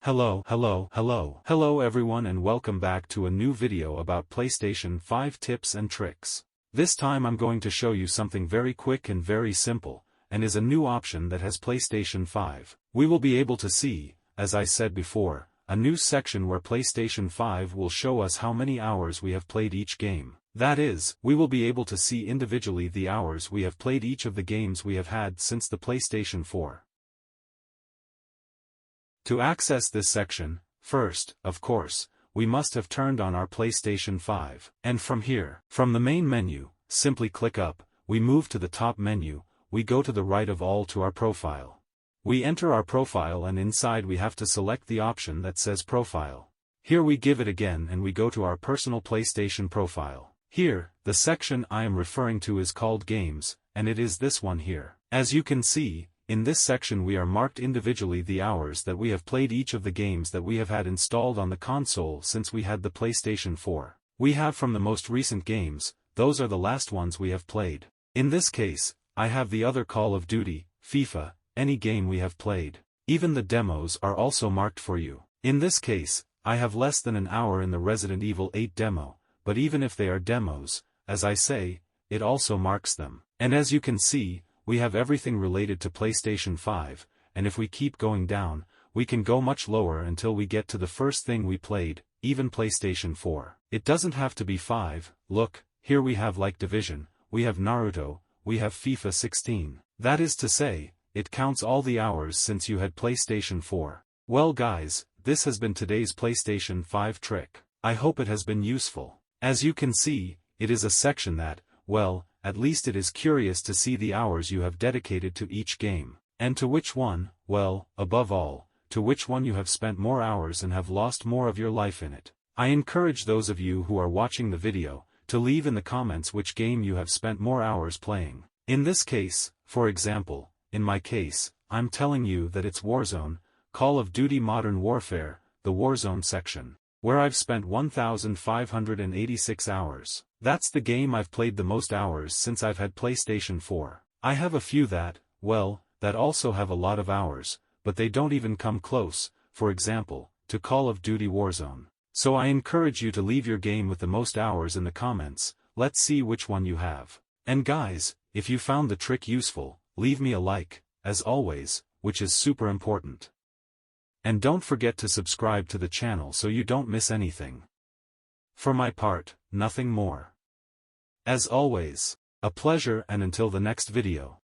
Hello everyone and welcome back to a new video about PlayStation 5 tips and tricks. This time I'm going to show you something very quick and very simple, and is a new option that has PlayStation 5. We will be able to see, as I said before, a new section where PlayStation 5 will show us how many hours we have played each game. That is, we will be able to see individually the hours we have played each of the games we have had since the PlayStation 4. To access this section, first, of course, we must have turned on our PlayStation 5. And from here, from the main menu, simply click up, we move to the top menu, we go to the right of all to our profile. We enter our profile and inside we have to select the option that says Profile. Here we give it again and we go to our personal PlayStation profile. Here, the section I am referring to is called Games, and it is this one here. As you can see, in this section we are marked individually the hours that we have played each of the games that we have had installed on the console since we had the PlayStation 4. We have from the most recent games, those are the last ones we have played. In this case, I have the other Call of Duty, FIFA, any game we have played. Even the demos are also marked for you. In this case, I have less than an hour in the Resident Evil 8 demo, but even if they are demos, as I say, it also marks them. And as you can see, we have everything related to PlayStation 5, and if we keep going down, we can go much lower until we get to the first thing we played, even PlayStation 4. It doesn't have to be 5, look, here we have like Division, we have Naruto, we have FIFA 16. That is to say, it counts all the hours since you had PlayStation 4. Well guys, this has been today's PlayStation 5 trick. I hope it has been useful. As you can see, it is a section that, well, at least it is curious to see the hours you have dedicated to each game, and to which one, well, above all, to which one you have spent more hours and have lost more of your life in it. I encourage those of you who are watching the video, to leave in the comments which game you have spent more hours playing. In this case, for example, in my case, I'm telling you that it's Warzone, Call of Duty Modern Warfare, the Warzone section, where I've spent 1,586 hours. That's the game I've played the most hours since I've had PlayStation 4. I have a few that, well, that also have a lot of hours, but they don't even come close, for example, to Call of Duty Warzone. So I encourage you to leave your game with the most hours in the comments, let's see which one you have. And guys, if you found the trick useful, leave me a like, as always, which is super important. And don't forget to subscribe to the channel so you don't miss anything. For my part, nothing more. As always, a pleasure and until the next video.